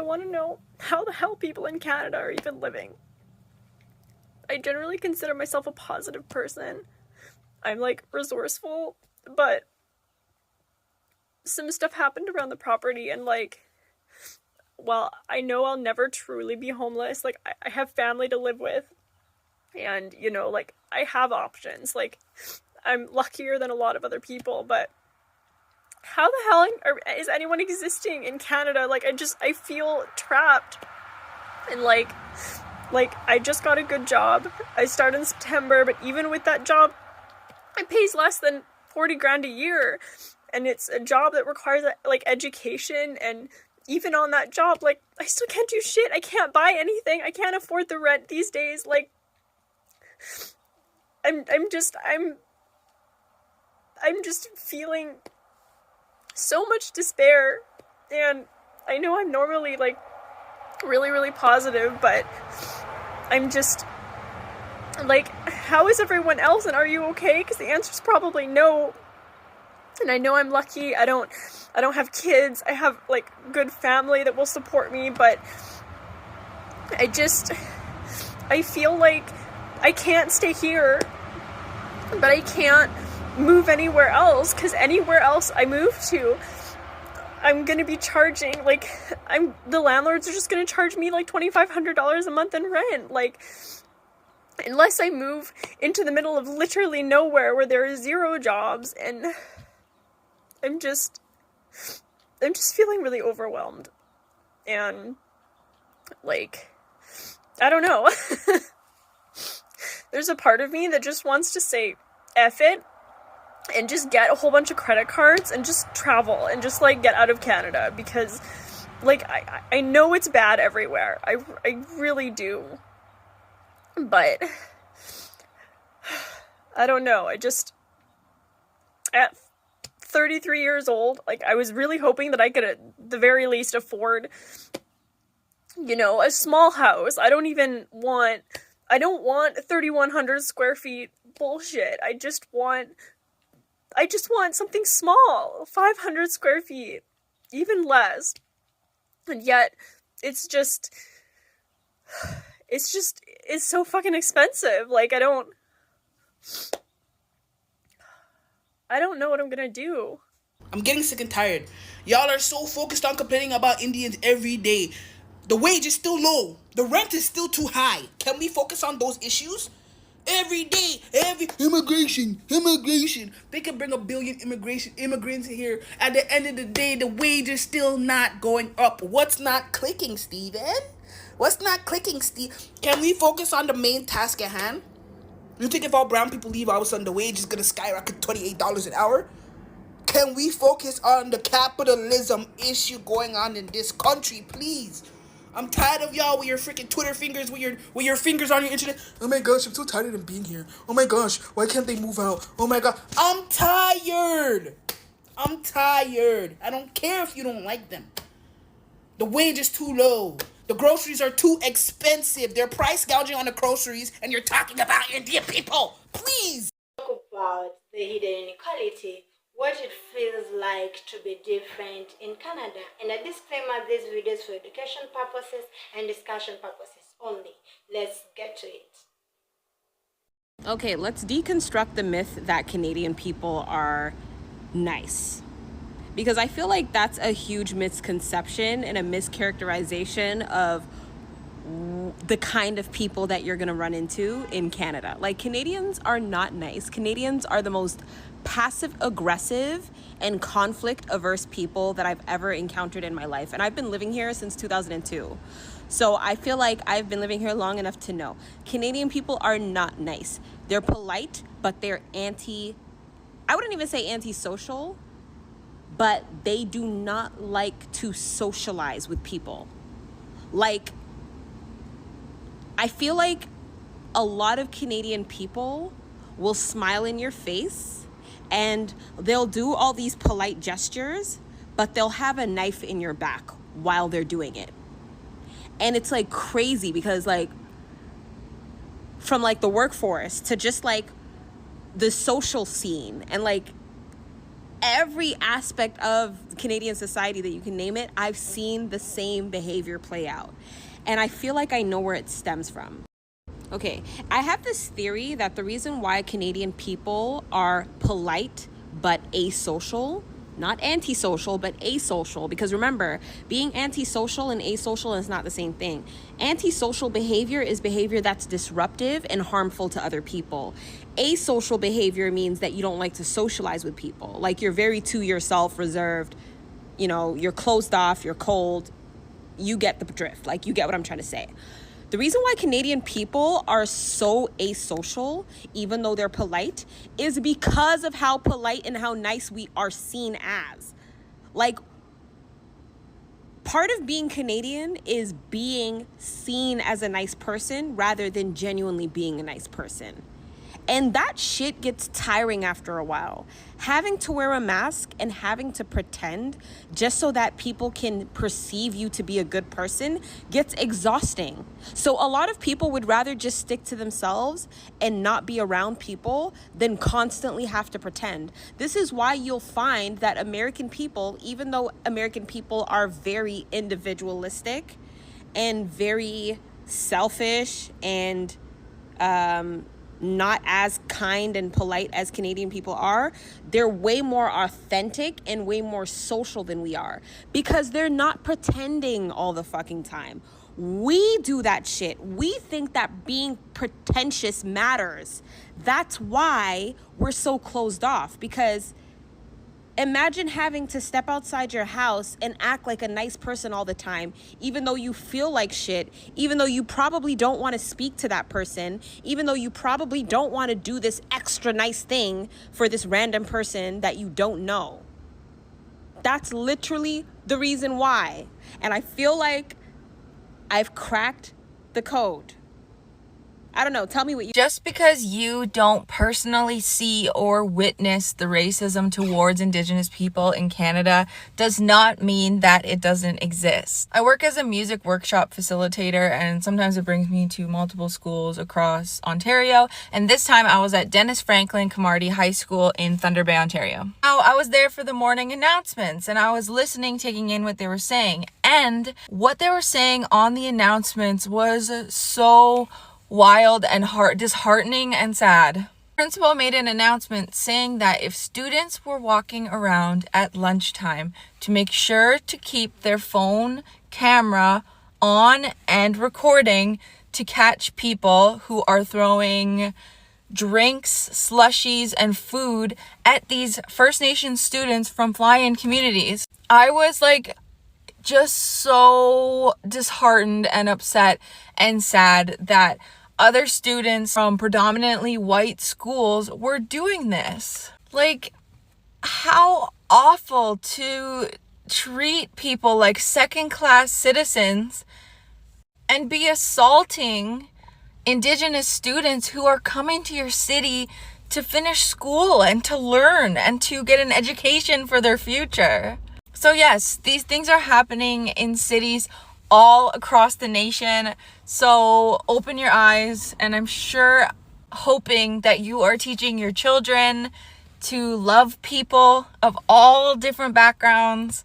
want to know how the hell people in Canada are even living. I generally consider myself a positive person. I'm like resourceful, but some stuff happened around the property, and like, well, I know I'll never truly be homeless. Like, I have family to live with, and you know, like, I have options. Like, I'm luckier than a lot of other people, but how the hell is anyone existing in Canada? Like, I feel trapped. And like I just got a good job. I started in September, but even with that job, it pays less than 40 grand a year. And it's a job that requires like education, and even on that job, like, I still can't do shit. I can't buy anything. I can't afford the rent these days. Like, I'm just feeling so much despair. And I know I'm normally like really, really positive, but I'm just like, how is everyone else, and are you okay? Because the answer is probably no. And I know I'm lucky. I don't have kids. I have like good family that will support me, but I feel like I can't stay here, but I can't move anywhere else, because anywhere else I move to, I'm gonna be charging, like, the landlords are just gonna charge me like $2,500 a month in rent. Like, unless I move into the middle of literally nowhere where there are zero jobs. And I'm just feeling really overwhelmed. And like, I don't know. There's a part of me that just wants to say F it and just get a whole bunch of credit cards and just travel and just like get out of Canada, because like I know it's bad everywhere. I really do. But I don't know. At 33 years old, like, I was really hoping that I could at the very least afford, you know, a small house. I don't want 3,100 square feet bullshit. I just want something small, 500 square feet, even less. And yet, it's so fucking expensive. Like, I don't know what I'm gonna do. I'm getting sick and tired. Y'all are so focused on complaining about Indians every day. The wage is still low. The rent is still too high. Can we focus on those issues? Every day, immigration. They can bring a billion immigrants here. At the end of the day, the wage is still not going up. What's not clicking, Steven? What's not clicking, Steve? Can we focus on the main task at hand? You think if all brown people leave, all of a sudden the wage is going to skyrocket $28 an hour? Can we focus on the capitalism issue going on in this country, please? I'm tired of y'all with your freaking Twitter fingers, with your fingers on your internet. Oh my gosh, I'm so tired of them being here. Oh my gosh, why can't they move out? Oh my god, I'm tired. I don't care if you don't like them. The wage is too low. The groceries are too expensive. They're price gouging on the groceries, and you're talking about Indian people. Please. Talk about the hidden inequality, what it feels like to be different in Canada. And a disclaimer, this video is for education purposes and discussion purposes only. Let's get to it. Okay, let's deconstruct the myth that Canadian people are nice. Because I feel like that's a huge misconception and a mischaracterization of the kind of people that you're gonna run into in Canada. Like, Canadians are not nice. Canadians are the most passive aggressive and conflict averse people that I've ever encountered in my life. And I've been living here since 2002. So I feel like I've been living here long enough to know Canadian people are not nice. They're polite, but they're I wouldn't even say antisocial, but they do not like to socialize with people. Like, I feel like a lot of Canadian people will smile in your face and they'll do all these polite gestures, but they'll have a knife in your back while they're doing it. And it's like crazy, because like, from like the workforce to just like the social scene, and like every aspect of Canadian society that you can name it, I've seen the same behavior play out. And I feel like I know where it stems from. Okay, I have this theory that the reason why Canadian people are polite but asocial, not antisocial, but asocial, because remember, being antisocial and asocial is not the same thing. Antisocial behavior is behavior that's disruptive and harmful to other people. Asocial behavior means that you don't like to socialize with people. Like you're very to yourself, reserved, you know, you're closed off, you're cold. You get the drift. Like, you get what I'm trying to say. The reason why Canadian people are so asocial, even though they're polite, is because of how polite and how nice we are seen as. Like, part of being Canadian is being seen as a nice person rather than genuinely being a nice person. And that shit gets tiring after a while. Having to wear a mask and having to pretend just so that people can perceive you to be a good person gets exhausting. So a lot of people would rather just stick to themselves and not be around people than constantly have to pretend. This is why you'll find that American people, even though American people are very individualistic and very selfish and not as kind and polite as Canadian people are, they're way more authentic and way more social than we are because they're not pretending all the fucking time. We do that shit. We think that being pretentious matters. That's why we're so closed off, because imagine having to step outside your house and act like a nice person all the time, even though you feel like shit, even though you probably don't want to speak to that person, even though you probably don't want to do this extra nice thing for this random person that you don't know. That's literally the reason why. And I feel like I've cracked the code. I don't know. Tell me what you... Just because you don't personally see or witness the racism towards Indigenous people in Canada does not mean that it doesn't exist. I work as a music workshop facilitator, and sometimes it brings me to multiple schools across Ontario. And this time I was at Dennis Franklin Camardi High School in Thunder Bay, Ontario. Now, I was there for the morning announcements, and I was listening, taking in what they were saying. And what they were saying on the announcements was so wild and disheartening and sad. Principal made an announcement saying that if students were walking around at lunchtime, to make sure to keep their phone camera on and recording to catch people who are throwing drinks, slushies, and food at these First Nation students from fly-in communities. I was like just so disheartened and upset and sad that other students from predominantly white schools were doing this. Like, how awful to treat people like second-class citizens and be assaulting Indigenous students who are coming to your city to finish school and to learn and to get an education for their future. So yes, these things are happening in cities all across the nation. So open your eyes, and I'm sure hoping that you are teaching your children to love people of all different backgrounds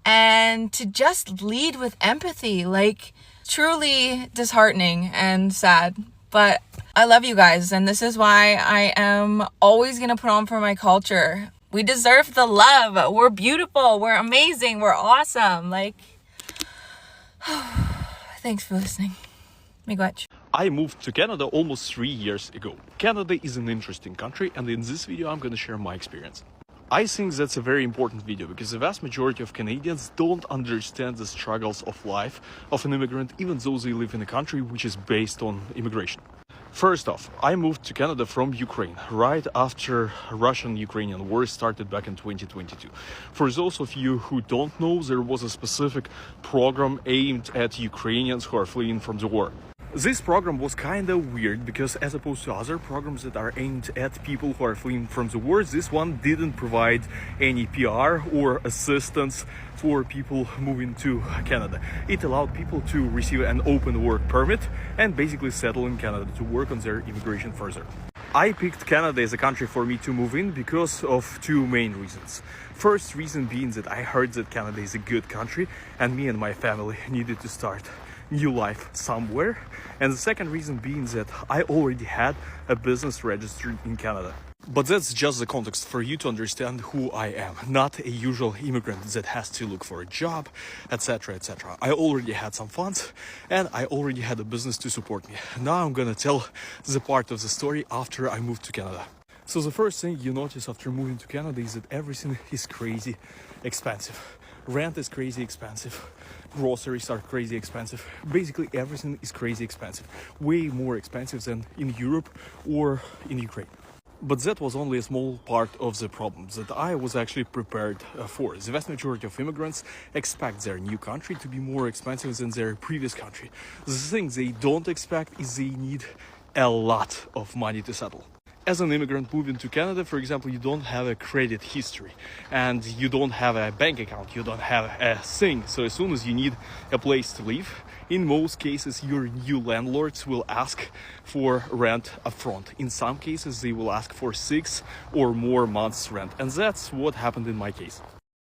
and to just lead with empathy. Like, truly disheartening and sad. But I love you guys, and this is why I am always gonna put on for my culture. We deserve the love. We're beautiful. We're amazing. We're awesome. Like, thanks for listening. Miigwech. I moved to Canada almost 3 years ago. Canada is an interesting country, and in this video I'm gonna share my experience. I think that's a very important video because the vast majority of Canadians don't understand the struggles of life of an immigrant, even though they live in a country which is based on immigration. First off, I moved to Canada from Ukraine right after Russian-Ukrainian war started back in 2022. For those of you who don't know, there was a specific program aimed at Ukrainians who are fleeing from the war. This program was kind of weird because, as opposed to other programs that are aimed at people who are fleeing from the war, this one didn't provide any PR or assistance for people moving to Canada. It allowed people to receive an open work permit and basically settle in Canada to work on their immigration further. I picked Canada as a country for me to move in because of two main reasons. First reason being that I heard that Canada is a good country and me and my family needed to start new life somewhere. And the second reason being that I already had a business registered in Canada. But that's just the context for you to understand who I am, not a usual immigrant that has to look for a job, etc, etc. I already had some funds and I already had a business to support me. Now I'm gonna tell the part of the story after I moved to Canada. So the first thing you notice after moving to Canada is that everything is crazy expensive. Rent is crazy expensive. Groceries are crazy expensive. Basically everything is crazy expensive. Way more expensive than in Europe or in Ukraine. But that was only a small part of the problems that I was actually prepared for. The vast majority of immigrants expect their new country to be more expensive than their previous country. The thing they don't expect is they need a lot of money to settle. As an immigrant moving to Canada, for example, you don't have a credit history and you don't have a bank account, you don't have a thing. So as soon as you need a place to live, in most cases, your new landlords will ask for rent upfront. In some cases, they will ask for 6 or more months rent. And that's what happened in my case.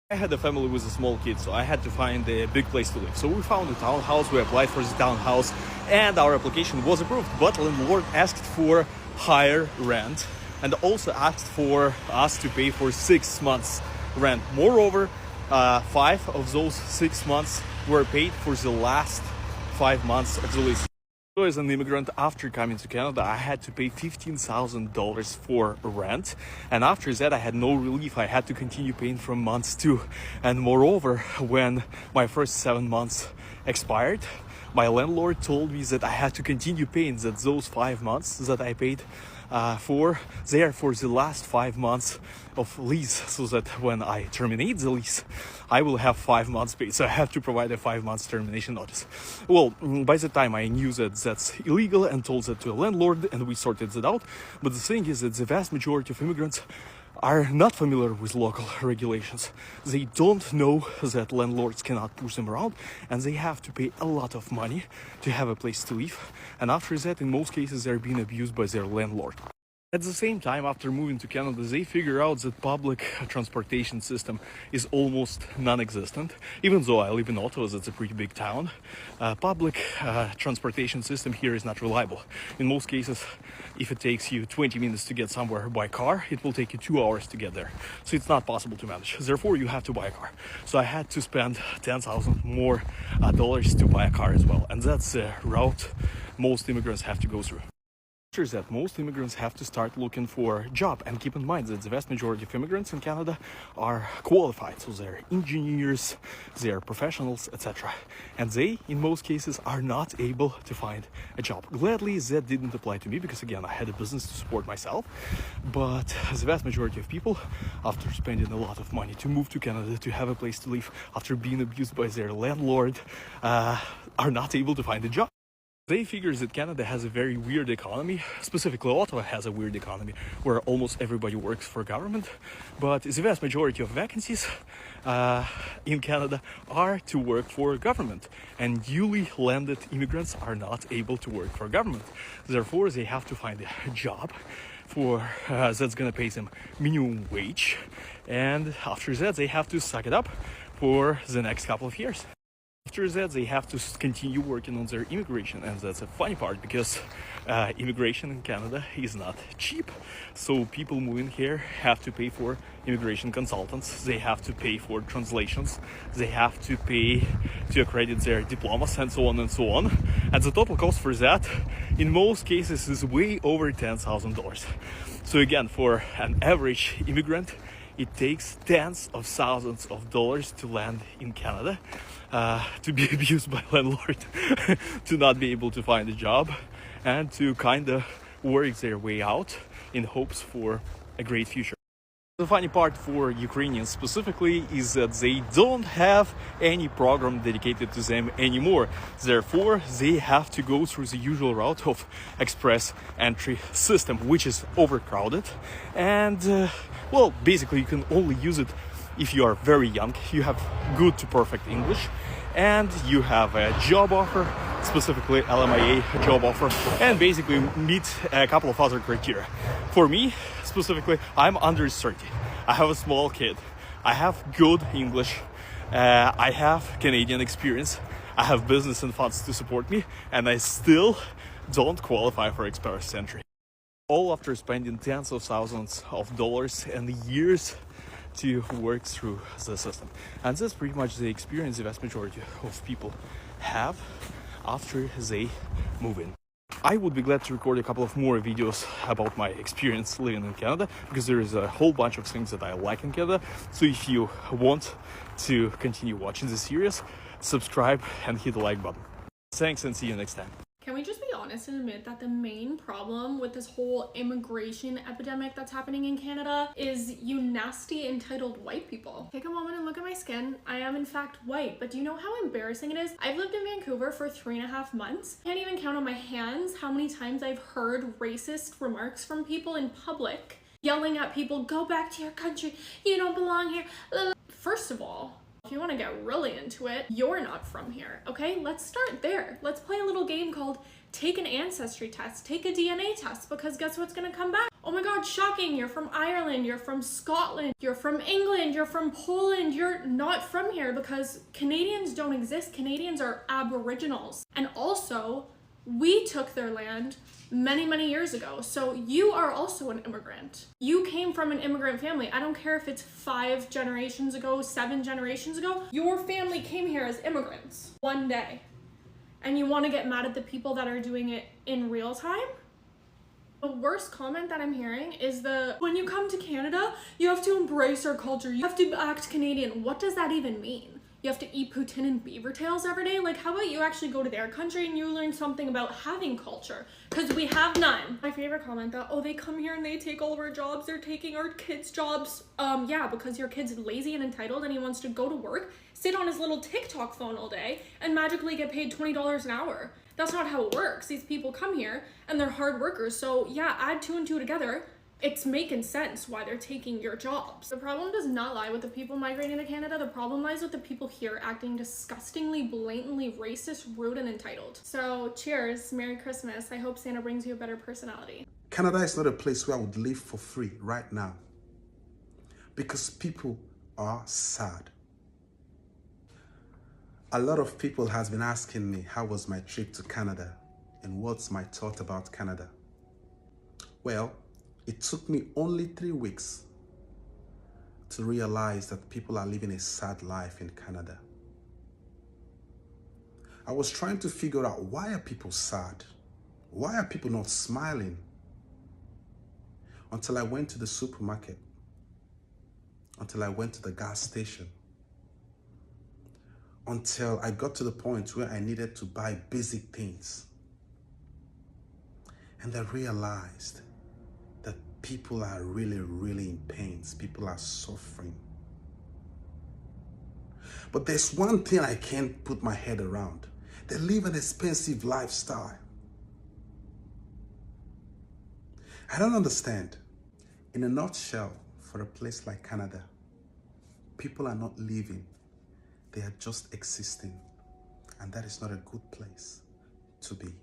I had a family with a small kid, so I had to find a big place to live. So we found a townhouse, we applied for the townhouse, and our application was approved. But landlord asked for higher rent and also asked for us to pay for 6 months rent. Moreover, 5 of those 6 months were paid for the last 5 months of the lease. So as an immigrant, after coming to Canada, I had to pay $15,000 for rent. And after that, I had no relief. I had to continue paying from months 2. And moreover, when my first 7 months expired, my landlord told me that I had to continue paying, that those 5 months that I paid for the last 5 months of lease, so that when I terminate the lease, I will have 5 months paid. So I have to provide a 5 months termination notice. Well, by the time I knew that that's illegal and told that to a landlord, and we sorted that out. But the thing is that the vast majority of immigrants are not familiar with local regulations. They don't know that landlords cannot push them around and they have to pay a lot of money to have a place to live. And after that, in most cases, they're being abused by their landlord. At the same time, after moving to Canada, they figure out that public transportation system is almost non-existent. Even though I live in Ottawa, that's a pretty big town, public transportation system here is not reliable. In most cases, if it takes you 20 minutes to get somewhere by car, it will take you 2 hours to get there. So it's not possible to manage. Therefore, you have to buy a car. So I had to spend $10,000 more dollars to buy a car as well. And that's a route most immigrants have to go through. That most immigrants have to start looking for a job, and keep in mind that the vast majority of immigrants in Canada are qualified, so they're engineers, they're professionals, etc. And they, in most cases, are not able to find a job. Gladly, that didn't apply to me because, again, I had a business to support myself. But the vast majority of people, after spending a lot of money to move to Canada, to have a place to live, after being abused by their landlord, are not able to find a job. They figure that Canada has a very weird economy, specifically Ottawa has a weird economy where almost everybody works for government, but the vast majority of vacancies in Canada are to work for government, and newly landed immigrants are not able to work for government. Therefore, they have to find a job for that's gonna pay them minimum wage, and after that they have to suck it up for the next couple of years. After that, they have to continue working on their immigration, and that's a funny part because immigration in Canada is not cheap. So people moving here have to pay for immigration consultants, they have to pay for translations, they have to pay to accredit their diplomas, and so on and so on. And the total cost for that, in most cases, is way over $10,000. So again, for an average immigrant, it takes tens of thousands of dollars to land in Canada, to be abused by landlord, to not be able to find a job, and to kind of work their way out in hopes for a great future. The funny part for Ukrainians specifically is that they don't have any program dedicated to them anymore. Therefore, they have to go through the usual route of express entry system, which is overcrowded. And, well, basically you can only use it if you are very young, you have good to perfect English, and you have a job offer, specifically LMIA job offer, and basically meet a couple of other criteria. For me, specifically, I'm under 30. I have a small kid. I have good English. I have Canadian experience. I have business and funds to support me, and I still don't qualify for express entry. All after spending tens of thousands of dollars and years to work through the system. And that's pretty much the experience the vast majority of people have after they move in. I would be glad to record a couple of more videos about my experience living in Canada, because there is a whole bunch of things that I like in Canada. So if you want to continue watching this series, subscribe and hit the like button. Thanks, and see you next time. Can we just be honest and admit that the main problem with this whole immigration epidemic that's happening in Canada is you nasty entitled white people? Take a moment and look at my skin. I am in fact white, but do you know how embarrassing it is? I've lived in Vancouver for 3.5 months. Can't even count on my hands how many times I've heard racist remarks from people in public, yelling at people, go back to your country, you don't belong here. First of all, if you want to get really into it, you're not from here, okay? Let's start there. Let's play a little game called take an ancestry test, take a DNA test, because guess what's gonna come back? Oh my God, shocking, you're from Ireland, you're from Scotland, you're from England, you're from Poland, you're not from here, because Canadians don't exist. Canadians are Aboriginals. And also, we took their land many, many years ago. So you are also an immigrant. You came from an immigrant family. I don't care if it's 5 generations ago, 7 generations ago. Your family came here as immigrants one day. And you want to get mad at the people that are doing it in real time? The worst comment that I'm hearing is when you come to Canada, you have to embrace our culture. You have to act Canadian. What does that even mean? You have to eat poutine and beaver tails every day? Like, how about you actually go to their country and you learn something about having culture? Because we have none. My favorite comment that, oh, they come here and they take all of our jobs. They're taking our kids' jobs. Yeah, because your kid's lazy and entitled and he wants to go to work, sit on his little TikTok phone all day, and magically get paid $20 an hour. That's not how it works. These people come here and they're hard workers. So yeah, add 2 and 2 together. It's making sense why they're taking your jobs. The problem does not lie with the people migrating to Canada. The problem lies with the people here acting disgustingly, blatantly racist, rude, and entitled. So cheers, Merry Christmas. I hope Santa brings you a better personality. Canada is not a place where I would live for free right now, because people are sad. A lot of people has been asking me how was my trip to Canada and what's my thought about Canada. Well, it took me only 3 weeks to realize that people are living a sad life in Canada. I was trying to figure out, why are people sad? Why are people not smiling? Until I went to the supermarket, until I went to the gas station, until I got to the point where I needed to buy basic things. And I realized that people are really, really in pain. People are suffering. But there's one thing I can't put my head around. They live an expensive lifestyle. I don't understand. In a nutshell, for a place like Canada, people are not living. They are just existing. And that is not a good place to be.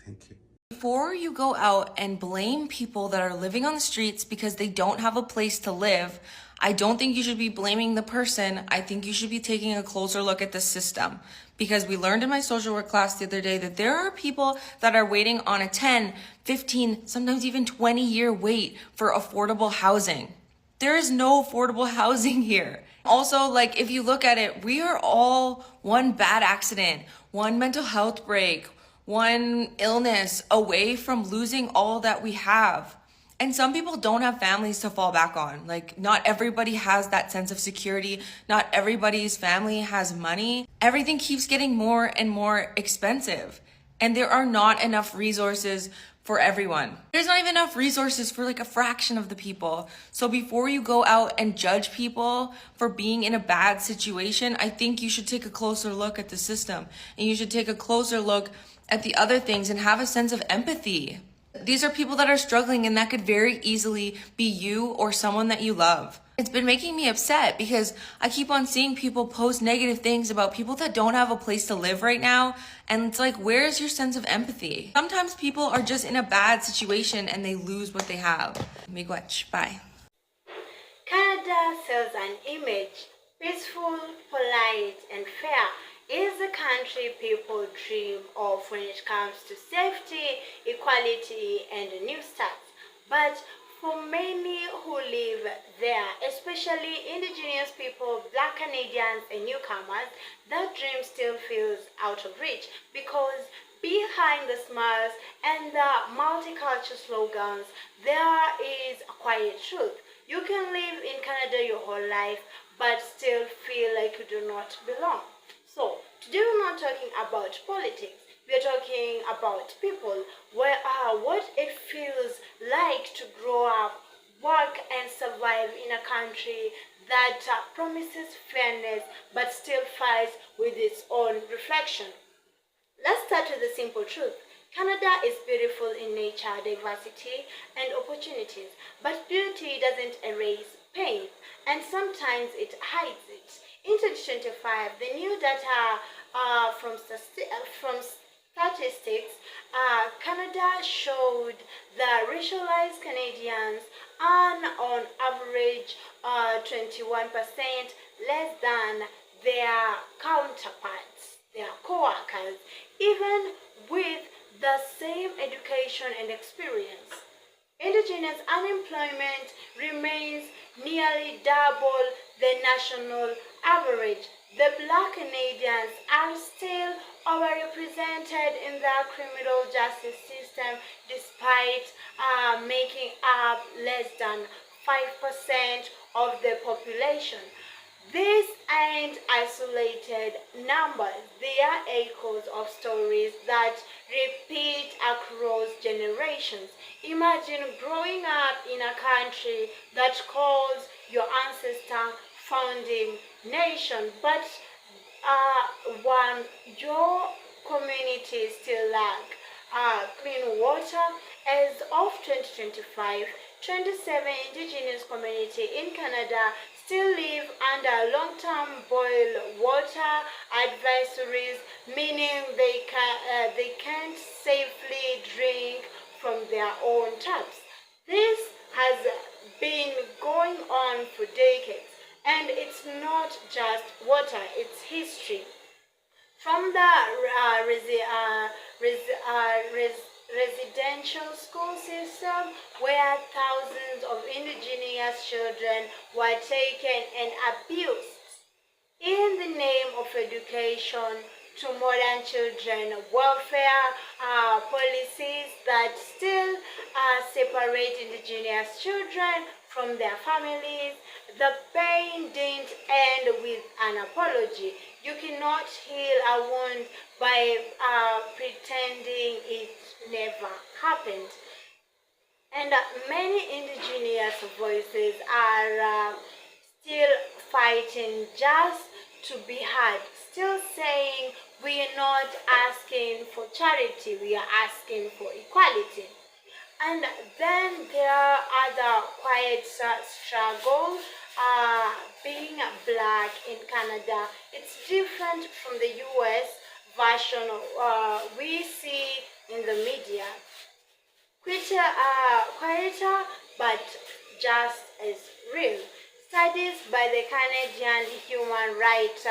Thank you. Before you go out and blame people that are living on the streets because they don't have a place to live, I don't think you should be blaming the person. I think you should be taking a closer look at the system, because we learned in my social work class the other day that there are people that are waiting on a 10, 15, sometimes even 20-year wait for affordable housing. There is no affordable housing here. Also, like, if you look at it, we are all one bad accident, one mental health break, one illness away from losing all that we have. And some people don't have families to fall back on. Like, not everybody has that sense of security. Not everybody's family has money. Everything keeps getting more and more expensive. And there are not enough resources for everyone. There's not even enough resources for like a fraction of the people. So before you go out and judge people for being in a bad situation, I think you should take a closer look at the system. And you should take a closer look at the other things and have a sense of empathy. These are people that are struggling, and that could very easily be you or someone that you love. It's been making me upset because I keep on seeing people post negative things about people that don't have a place to live right now. And it's like, where's your sense of empathy? Sometimes people are just in a bad situation and they lose what they have. Miigwech. Bye. Canada sells an image, peaceful, polite, and fair. Is the country people dream of when it comes to safety, equality, and new starts. But for many who live there, especially Indigenous people, Black Canadians, and newcomers, that dream still feels out of reach because behind the smiles and the multicultural slogans, there is a quiet truth. You can live in Canada your whole life, but still feel like you do not belong. So, today we're not talking about politics. We're talking about people, what it feels like to grow up, work, and survive in a country that promises fairness but still fights with its own reflection. Let's start with the simple truth. Canada is beautiful in nature, diversity, and opportunities, but beauty doesn't erase pain, and sometimes it hides it. In 2025, the new data from statistics, Canada showed that racialized Canadians earn on average 21% less than their counterparts, their co-workers, even with the same education and experience. Indigenous unemployment remains nearly double the national average. The Black Canadians are still overrepresented in the criminal justice system despite making up less than 5% of the population. These aren't isolated numbers, they are echoes of stories that repeat across generations. Imagine growing up in a country that calls your ancestor founding nation, but one your community still lack clean water. As of 2025, 27 Indigenous community in Canada still live under long-term boil water advisories, meaning they can't safely drink from their own taps. This has been going on for decades, and it's not just water, it's history. From the residential school system, where thousands of Indigenous children were taken and abused in the name of education, to modern children welfare policies that still separate Indigenous children from their families. The pain didn't end with an apology. You cannot heal a wound by pretending it never happened. And many Indigenous voices are still fighting just to be heard, still saying we are not asking for charity, we are asking for equality. And then there are other quiet struggles. Being Black in Canada, it's different from the US version we see in the media. Quieter, but just as real. Studies by the Canadian Human Rights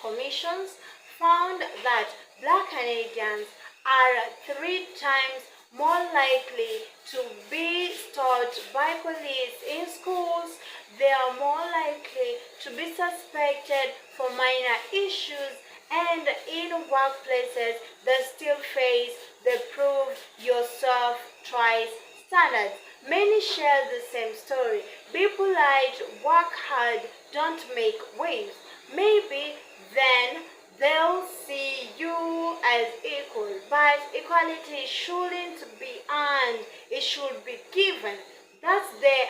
Commissions found that Black Canadians are 3 times more likely to be stopped by police in schools. They are more likely to be suspected for minor issues, and in workplaces that still face the prove yourself twice standards. Many share the same story. Be polite, work hard, don't make waves. Maybe then they'll see you as equal, but equality shouldn't be earned, it should be given. That's the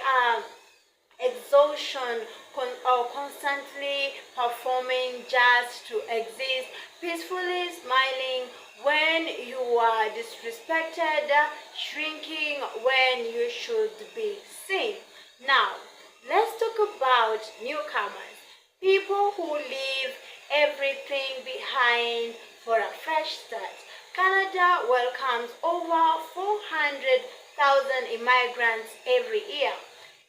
exhaustion constantly performing just to exist, peacefully smiling when you are disrespected, shrinking when you should be seen. Now, let's talk about newcomers, people who leave everything behind for a fresh start. Canada welcomes over 400,000 immigrants every year.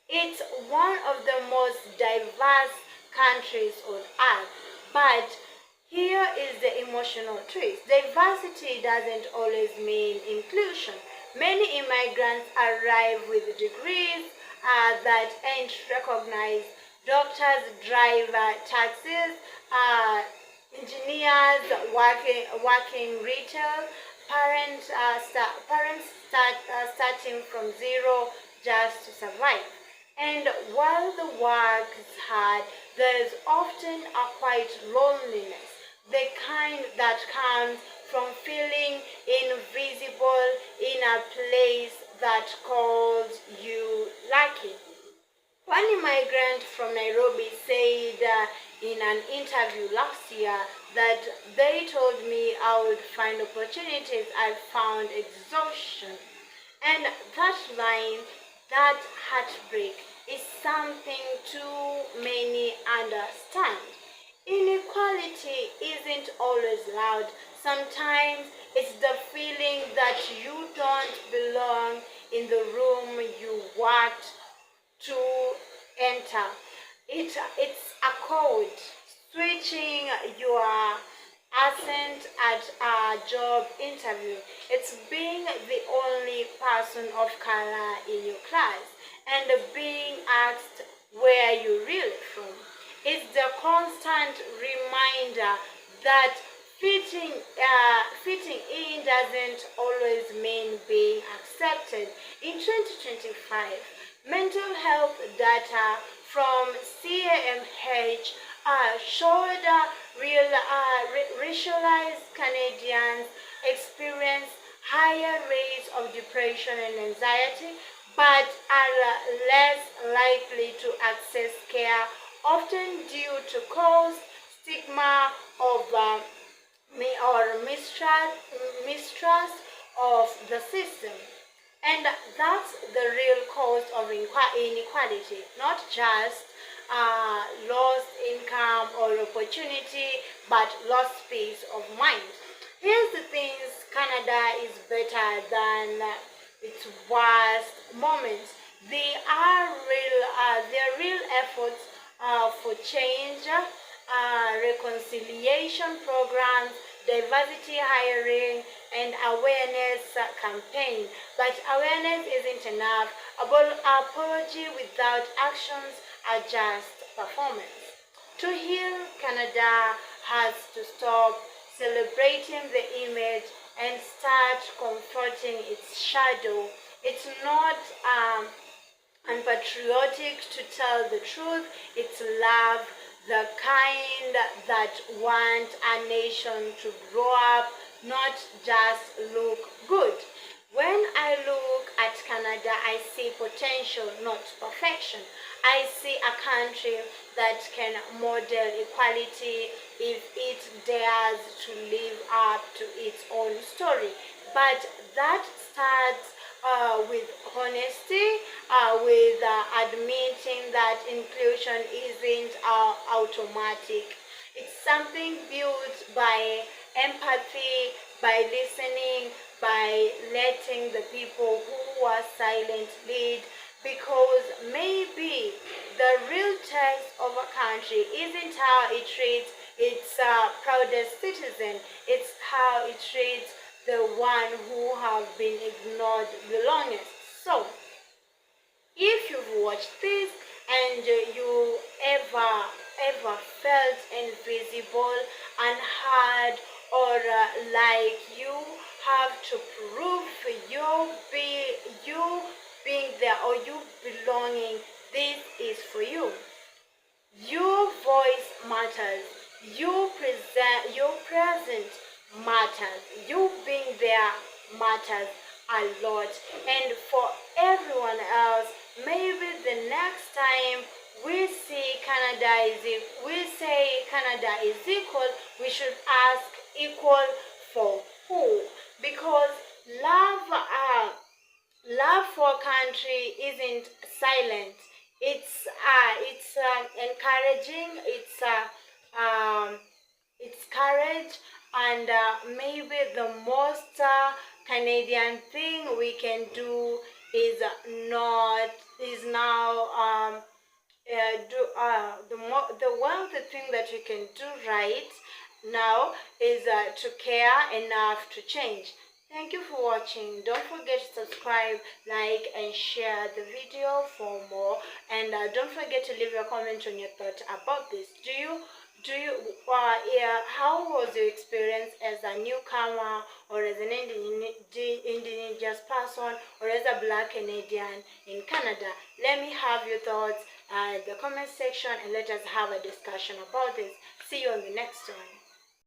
It's one of the most diverse countries on earth, but here is the emotional twist. Diversity doesn't always mean inclusion. Many immigrants arrive with degrees that ain't recognized. Doctors drive taxis, engineers working retail, parents starting from zero just to survive. And while the work is hard, there is often a quiet loneliness, the kind that comes from feeling invisible in a place that calls you lucky. One immigrant from Nairobi said in an interview last year that they told me I would find opportunities, I found exhaustion. And that line, that heartbreak, is something too many understand. Inequality isn't always loud. Sometimes it's the feeling that you don't belong in the room you walked to enter. It's a code. Switching your accent at a job interview. It's being the only person of color in your class and being asked where you're really from. It's the constant reminder that fitting in doesn't always mean being accepted. In 2025, mental health data from CAMH showed racialized Canadians experience higher rates of depression and anxiety, but are less likely to access care, often due to cost, stigma of or mistrust of the system. And that's the real cause of inequality, not just lost income or opportunity, but lost peace of mind. Here's the things: Canada is better than its worst moments. Their real efforts for change, reconciliation programs, diversity hiring, and awareness campaign. But awareness isn't enough. Apology without actions are just performance. To heal, Canada has to stop celebrating the image and start confronting its shadow. It's not unpatriotic to tell the truth. It's love, the kind that want a nation to grow up, not just look good. When I look at Canada, I see potential, not perfection. I see a country that can model equality if it dares to live up to its own story. But that starts with honesty, with admitting that inclusion isn't automatic. It's something built by empathy, by listening, by letting the people who are silent lead. Because maybe the real test of a country isn't how it treats its proudest citizen, it's how it treats the one who have been ignored the longest. So, if you've watched this and you ever felt invisible, unheard, or like you have to prove you being there or you belonging, this is for you. Your voice matters. Your present matters. You being there matters a lot. And for everyone else, maybe the next time we say Canada is equal, we should ask equal for who? Because love for country isn't silent. It's encouraging. It's courage, and maybe the most Canadian thing we can do is not is now the thing that we can do right now is to care enough to change. Thank you for watching. Don't forget to subscribe, like, and share the video for more. And don't forget to leave your comment on your thoughts about this. How was your experience as a newcomer, or as an indigenous person, or as a Black Canadian in Canada? Let me have your thoughts in the comment section, and let us have a discussion about this. See you on the next one.